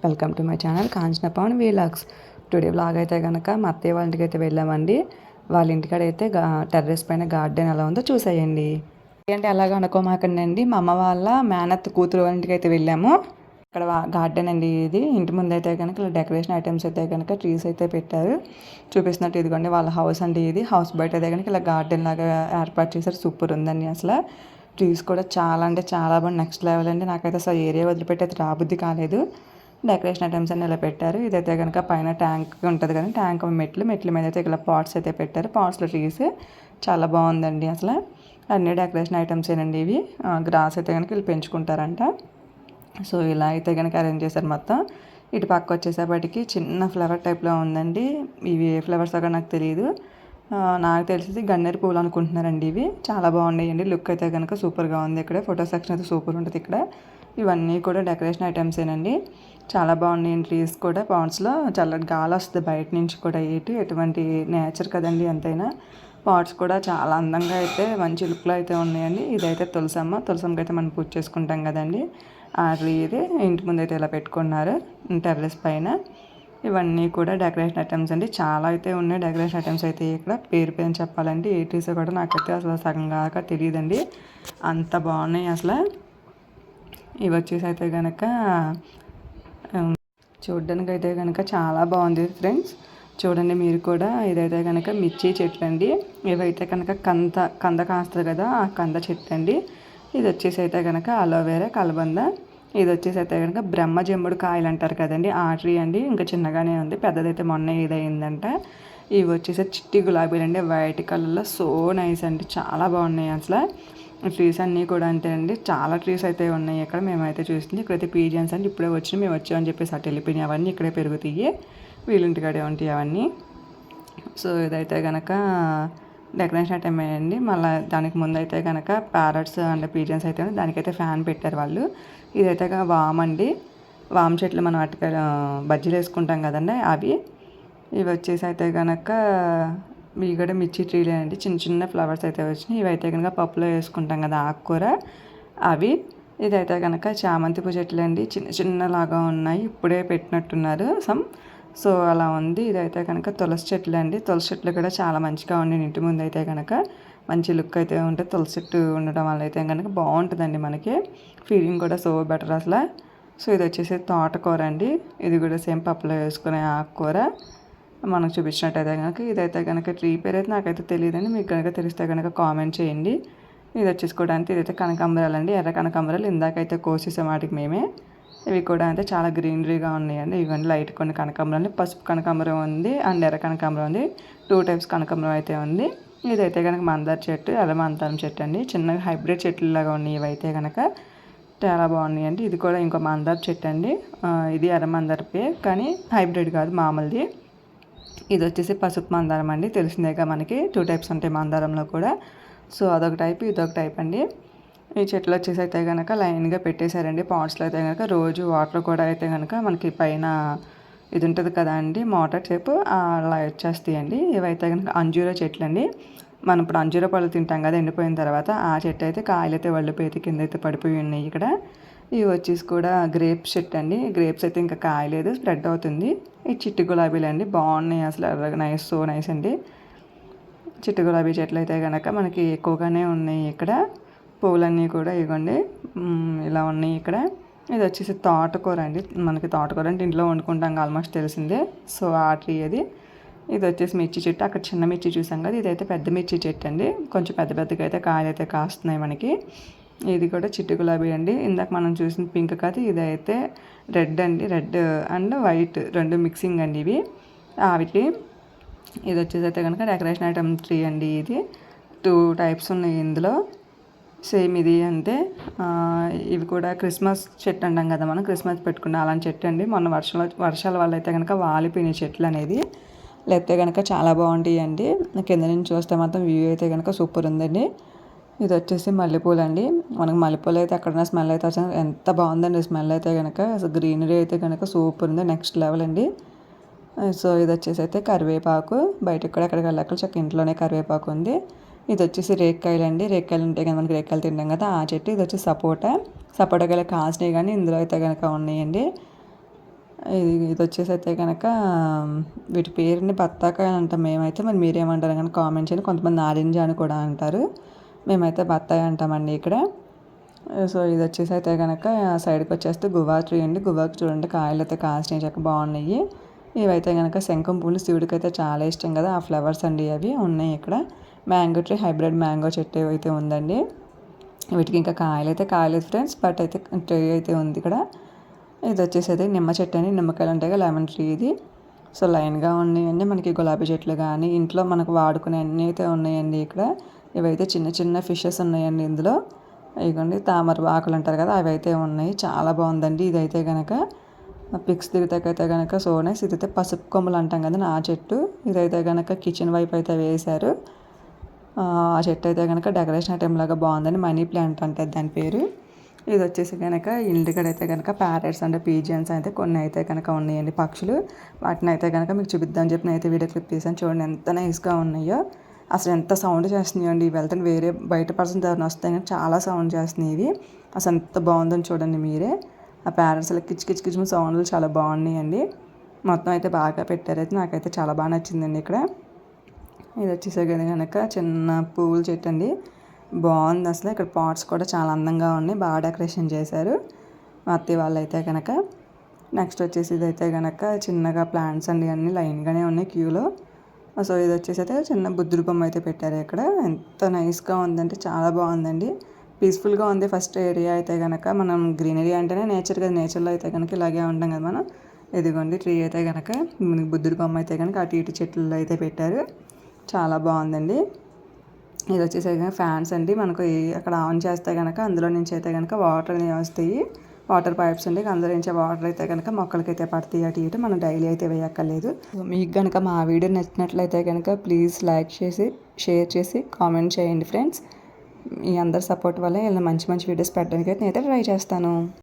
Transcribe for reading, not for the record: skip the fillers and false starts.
Welcome to my channel Kanchana Pawan vlogs. Today vlog అయితే కనుక మా అత్తయ్య వాళ్ళ ఇంటికి అయితే వెళ్ళామండి. వాళ్ళ ఇంటికాడ అయితే టెర్రస్ పైన గార్డెన్ ఎలా ఉందో చూసేయండి. అంటే అలాగ అనుకోమాకండి, మా అమ్మ వాళ్ళ మేనత్ కూతురు వాళ్ళ ఇంటికి అయితే వెళ్ళాము. ఇక్కడ గార్డెన్ అండి ఇది. ఇంటి ముందు అయితే కనుక ఇలా డెకరేషన్ ఐటమ్స్ అయితే కనుక ట్రీస్ అయితే పెట్టారు. చూపిస్తున్నట్టు ఇదిగోండి వాళ్ళ హౌస్ అండి ఇది. హౌస్ బయట అయితే కనుక ఇలా గార్డెన్ లాగా ఏర్పాటు చేశారు. సూపర్ ఉందండి అసలు. ట్రీస్ కూడా చాలా అంటే చాలా బాగుంది. నెక్స్ట్ లెవెల్ అండి. నాకైతే అసలు ఏరియా వదిలిపెట్టి అయితే రాబుద్ది కాలేదు. డెకరేషన్ ఐటమ్స్ అన్ని ఇలా పెట్టారు. ఇదైతే కనుక పైన ట్యాంక్ ఉంటుంది కదా, ట్యాంక్ మెట్ల మీద అయితే ఇలా పాట్స్ అయితే పెట్టారు. పాట్స్లో ట్రీస్ చాలా బాగుందండి అసలు. అన్ని డెకరేషన్ ఐటమ్స్ ఏనండి ఇవి. గ్రాస్ అయితే కనుక వీళ్ళు పెంచుకుంటారంట. సో ఇలా అయితే కనుక అరేంజ్ చేశారు మొత్తం. ఇటు పక్క వచ్చేసేపటికి చిన్న ఫ్లవర్ టైప్లో ఉందండి. ఇవి ఏ ఫ్లవర్స్ అక్కడ నాకు తెలియదు. నాకు తెలిసి గన్నేరు పూలు అనుకుంటున్నారండి. ఇవి చాలా బాగున్నాయండి. లుక్ అయితే కనుక సూపర్గా ఉంది. ఇక్కడ ఫోటో సెక్షన్ అయితే సూపర్ ఉంటుంది ఇక్కడ. ఇవన్నీ కూడా డెకరేషన్ ఐటమ్సేనండి. చాలా బాగున్నాయి. ట్రీస్ కూడా పాట్స్లో చల్లటి గాలి వస్తుంది బయట నుంచి కూడా. ఎటువంటి నేచర్ కదండి ఎంతైనా. పాట్స్ కూడా చాలా అందంగా అయితే మంచి లుక్లో అయితే ఉన్నాయండి. ఇదైతే తులసమ్మకి అయితే మనం పూజ చేసుకుంటాం కదండి. ఆ ట్రీ ఇది ఇంటి ముందు అయితే ఇలా పెట్టుకున్నారు టెర్రస్ పైన. ఇవన్నీ కూడా డెకరేషన్ ఐటమ్స్ అండి. చాలా అయితే ఉన్నాయి డెకరేషన్ ఐటమ్స్ అయితే. ఇక్కడ పేరు చెప్పాలంటే ఏ ట్రీస్ కూడా నాకైతే అసలు సగం కాక తెలియదండి. అంత బాగున్నాయి అసలు. ఇవి వచ్చేసి అయితే కనుక చూడ్డానికి అయితే కనుక చాలా బాగుంది ఫ్రెండ్స్. చూడండి మీరు కూడా. ఇదైతే కనుక మిర్చి చెట్లు అండి. ఇవైతే కనుక కంద కాస్తుంది కదా, ఆ కంద చెట్లు అండి. ఇది వచ్చేసి అయితే కనుక అలోవేరా కలబంద. ఇది వచ్చేసి అయితే కనుక బ్రహ్మజమ్ముడు కాయలు అంటారు కదండి, ఆ ట్రీ అండి. ఇంకా చిన్నగానే ఉంది, పెద్దదైతే మొన్న ఇదయిందంట. ఇవి వచ్చేసి చిట్టి గులాబీలు అండి, వైట్ కలర్లో. సో నైస్ అండి, చాలా బాగున్నాయి అసలు. ట్రీస్ అన్నీ కూడా అంతే అండి. చాలా ట్రీస్ అయితే ఉన్నాయి ఇక్కడ. మేమైతే చూస్తుంది ఇక్కడైతే పీజియన్స్ అండి. ఇప్పుడే మేము వచ్చామని చెప్పేసి అటు వెళ్ళిపోయినాయి. అవన్నీ ఇక్కడే పెరుగుతాయి, వీళ్ళింటికాడే ఉంటాయి అవన్నీ. సో ఇదైతే కనుక డెకరేషన్ ఐటమ్ అండి. మళ్ళీ దానికి ముందు అయితే కనుక ప్యారట్స్ అండ్ పీజియన్స్ అయితే దానికైతే ఫ్యాన్ పెట్టారు వాళ్ళు. ఇదైతే వామ్ అండి. వామ్ చెట్లు మనం అటుక బజ్జీలు వేసుకుంటాం కదండి అవి. ఇవి వచ్చేసి అయితే కనుక ఇవి కూడా మిర్చి ట్రీలే అండి. చిన్న చిన్న ఫ్లవర్స్ అయితే వచ్చినాయి. ఇవైతే కనుక పప్పులో వేసుకుంటాం కదా ఆకుకూర, అవి. ఇదైతే కనుక చామంతి పూ చెట్లు అండి. చిన్న చిన్నలాగా ఉన్నాయి, ఇప్పుడే పెట్టినట్టున్నారు సో అలా ఉంది. ఇదైతే కనుక తులసి చెట్లు అండి. తులసి చెట్లు కూడా చాలా మంచిగా ఉన్నాయి. ఇంటి ముందు అయితే కనుక మంచి లుక్ అయితే ఉంటుంది. తులసి చెట్టు ఉండడం వల్ల అయితే కనుక బాగుంటుందండి మనకి. ఫీలింగ్ కూడా సో బెటర్ అసలు. సో ఇది వచ్చేసి తోటకూర అండి. ఇది కూడా సేమ్ పప్పులో వేసుకునే ఆకుకూర మనకు చూపించినట్టయితే కనుక. ఇదైతే కనుక ట్రీ పేరు అయితే నాకైతే తెలియదండి. మీకు కనుక తెలిస్తే కనుక కామెంట్ చేయండి. ఇది వచ్చేసుకోవడానికి ఇదైతే కనకాంబరాలు అండి. ఎర్ర కనకాంబరాలు ఇందాకైతే కోసేసాం వాటికి మేమే. ఇవి కూడా అయితే చాలా గ్రీనరీగా ఉన్నాయండి. ఇవన్నీ లైట్ కొన్ని కనకాంబరాలు, పసుపు కనకాంబరం ఉంది అండ్ ఎర్ర కనకాంబరం ఉంది. 2 టైప్స్ కనకాంబరం అయితే ఉంది. ఇదైతే కనుక మందార చెట్టు, ఎర్ర మందారం చెట్టు అండి. చిన్నగా హైబ్రిడ్ చెట్లు లాగా ఉన్నాయి ఇవైతే కనుక. చాలా బాగున్నాయండి. ఇది కూడా ఇంకో మందార చెట్టు అండి. ఇది ఎర్ర మందారపే కానీ హైబ్రిడ్ కాదు, మామూలుది. ఇది వచ్చేసి పసుపు మందారం అండి. తెలిసిందేగా మనకి 2 టైప్స్ ఉంటాయి మందారంలో కూడా. సో అదొక టైప్, ఇదొక టైప్ అండి. ఈ చెట్లు వచ్చేసి అయితే కనుక లైన్గా పెట్టేశారండి పాట్స్లో అయితే కనుక. రోజు వాటర్ కూడా అయితే కనుక మనకి పైన ఇది ఉంటుంది కదా అండి, మోటార్ టైప్, అలా వచ్చేస్తాయండి. ఇవైతే కనుక అంజూరా చెట్లు అండి. మనం ఇప్పుడు అంజూరా పళ్ళు తింటాం కదా ఎండిపోయిన తర్వాత, ఆ చెట్టు అయితే కాయలు అయితే వళ్ళిపోయి కింద అయితే పడిపోయి ఉన్నాయి ఇక్కడ. ఇవి వచ్చేసి కూడా గ్రేప్స్ చెట్టు అండి. గ్రేప్స్ అయితే ఇంకా కాయలేదు, స్ప్రెడ్ అవుతుంది. ఈ చిట్టి గులాబీలు అండి, బాగున్నాయి అసలు. నైస్, సో నైస్ అండి. చిట్టి గులాబీ చెట్లు అయితే కనుక మనకి ఎక్కువగానే ఉన్నాయి ఇక్కడ. పువ్వులన్నీ కూడా ఇవ్వండి ఇలా ఉన్నాయి ఇక్కడ. ఇది వచ్చేసి తోటకూర అండి. మనకి తోటకూర అంటే ఇంట్లో వండుకుంటాం ఆల్మోస్ట్ తెలిసిందే. సో ఆ ట్రీ అది. ఇది వచ్చేసి మిర్చి చెట్టు. అక్కడ చిన్న మిర్చి చూసాం కదా, ఇదైతే పెద్ద మిర్చి చెట్టు అండి. కొంచెం పెద్ద పెద్దగా అయితే కాయలు అయితే కాస్తున్నాయి మనకి. ఇది కూడా చిట్టి గులాబీ అండి. ఇందాక మనం చూసిన పింక్ కాదు, ఇదైతే రెడ్ అండి. రెడ్ అండ్ వైట్ రెండు మిక్సింగ్ అండి ఇవి వీటి. ఇది వచ్చేసి అయితే కనుక డెకరేషన్ ఐటమ్ ట్రీ అండి. ఇది 2 టైప్స్ ఉన్నాయి ఇందులో. సేమ్ ఇది అంతే. ఇవి కూడా క్రిస్మస్ చెట్టు అంటాం కదా మనం, క్రిస్మస్ పెట్టుకున్న అలాంటి చెట్టు అండి. మొన్న వర్షాల వల్ల అయితే కనుక వాలిపోయినాయి చెట్లు అనేది. లేకపోతే కనుక చాలా బాగుంటాయి అండి. కింద నుంచి చూస్తే మాత్రం వ్యూ అయితే కనుక సూపర్ ఉందండి. ఇది వచ్చేసి మల్లెపూలు అండి. మనకు మల్లెపూలు అయితే ఎక్కడైనా స్మెల్ అయితే వచ్చి ఎంత బాగుందండి స్మెల్ అయితే కనుక. అసలు గ్రీనరీ అయితే కనుక సూపర్ ఉంది, నెక్స్ట్ లెవెల్ అండి. సో ఇది వచ్చేసి అయితే కరివేపాకు. బయటకు కూడా ఎక్కడికి వెళ్ళాక చక్క ఇంట్లోనే కరివేపాకు ఉంది. ఇది వచ్చేసి రేక్కాయలు అండి. రేక్కాయలు ఉంటాయి కదా మనకి, రేక్కాయలు తింటాం కదా ఆ చెట్టు. ఇది వచ్చి సపోటా కాసినాయి కానీ ఇందులో అయితే కనుక ఉన్నాయండి. ఇది వచ్చేసి అయితే కనుక వీటి పేరుని బత్తాకాయ అంటాం మేమైతే. మరి మీరేమంటారు కానీ కామెంట్ చేయండి. కొంతమంది నారింజ అని కూడా అంటారు, మేమైతే బత్తాయి అంటామండి ఇక్కడ. సో ఇది వచ్చేసి అయితే కనుక సైడ్కి వచ్చేస్తే గువా ట్రీ అండి. గువాకి చూడండి కాయలు అయితే కాసినాయి, చక్క బాగున్నాయి. ఇవైతే కనుక శంఖం పూలు, శివుడికి అయితే చాలా ఇష్టం కదా ఆ ఫ్లవర్స్ అండి, అవి ఉన్నాయి ఇక్కడ. మ్యాంగో ట్రీ, హైబ్రిడ్ మ్యాంగో చెట్టు అయితే ఉందండి. వీటికి ఇంకా కాయలు అయితే కాయలేదు ఫ్రెండ్స్, బట్ అయితే ట్రీ అయితే ఉంది ఇక్కడ. ఇది వచ్చేసి అయితే నిమ్మ చెట్టు అండి, నిమ్మకాయలు ఉంటాయి కదా, లెమన్ ట్రీ ఇది. సో లైన్గా ఉన్నాయండి మనకి గులాబీ చెట్లు కానీ ఇంట్లో మనకు వాడుకునే అన్నీ అయితే ఉన్నాయండి ఇక్కడ. ఇవైతే చిన్న చిన్న ఫిషెస్ ఉన్నాయండి ఇందులో. ఇదిగోండి తామర ఆకులు అంటారు కదా, అవి అయితే ఉన్నాయి. చాలా బాగుందండి ఇదైతే కనుక. పిక్స్ దిగుతాకైతే కనుక సో నైస్. ఇదైతే పసుపు కొమ్మలు అంటాం కదా ఆ చెట్టు. ఇదైతే కనుక కిచెన్ వైపు అయితే వేశారు. ఆ చెట్టు అయితే కనుక డెకరేషన్ ఐటెం లాగా బాగుందండి, మనీ ప్లాంట్ అంటే దాని పేరు. ఇది వచ్చేసి కనుక ఇంటికాడ అయితే కనుక ప్యారెట్స్ అంటే పీజియన్స్ అయితే కొన్ని అయితే కనుక ఉన్నాయండి పక్షులు. వాటిని అయితే కనుక మీకు చూపిద్దామని చెప్పి అయితే వీడియో క్లిప్ తీసాను. చూడండి ఎంత నైస్గా ఉన్నాయో, అసలు ఎంత సౌండ్ చేస్తున్నాయో అండి. వెళ్తాను వేరే బయట పర్సన్ ఎవరైనా వస్తే కానీ చాలా సౌండ్ చేస్తున్నాయి ఇవి. అసలు ఎంత బాగుందని చూడండి మీరే. ఆ ప్యారెట్స్ కిచ్ కిచ్ కిచ్ సౌండ్లు చాలా బాగున్నాయండి. మొత్తం అయితే బాగా పెట్టారైతే నాకైతే చాలా బాగా నచ్చిందండి ఇక్కడ. ఇది వచ్చేసరికి కనుక చిన్న పువ్వుల చెట్టు అండి, బాగుంది అసలు. ఇక్కడ పాట్స్ కూడా చాలా అందంగా ఉన్నాయి, బాగా డెకరేషన్ చేశారు మా అత్తయ్య వాళ్ళు అయితే కనుక. నెక్స్ట్ వచ్చేసి ఇదైతే కనుక చిన్నగా ప్లాంట్స్ అండి, అన్నీ లైన్గానే ఉన్నాయి క్యూలో. సో ఇది వచ్చేసి అయితే చిన్న బుద్ధుడి బొమ్మ అయితే పెట్టారు ఇక్కడ. ఎంత నైస్గా ఉందంటే చాలా బాగుందండి, పీస్ఫుల్గా ఉంది. ఫస్ట్ ఏరియా అయితే కనుక మనం గ్రీనరీ అంటేనే నేచర్ కదా, నేచర్లో అయితే కనుక ఇలాగే ఉంటాం కదా మనం. ఇదిగోండి ట్రీ అయితే కనుక బుద్ధుడి బొమ్మ అయితే కనుక అటు ఇటు చెట్లు అయితే పెట్టారు, చాలా బాగుందండి. ఇది వచ్చేసరికి ఫ్యాన్స్ అండి, మనకు అక్కడ ఆన్ చేస్తే కనుక అందులో నుంచి అయితే కనుక వాటర్ అనేవి వస్తాయి, వాటర్ పైప్స్ అండి. అందులో నుంచి వాటర్ అయితే కనుక మొక్కలకైతే పడతాయి అటు ఇటు, మనం డైలీ అయితే వేయక్కర్లేదు. మీకు కనుక మా వీడియో నచ్చినట్లయితే కనుక ప్లీజ్ లైక్ చేసి షేర్ చేసి కామెంట్ చేయండి ఫ్రెండ్స్. మీ అందరి సపోర్ట్ వల్ల ఇలా మంచి మంచి వీడియోస్ పెట్టడానికి అయితే నేనైతే ట్రై చేస్తాను.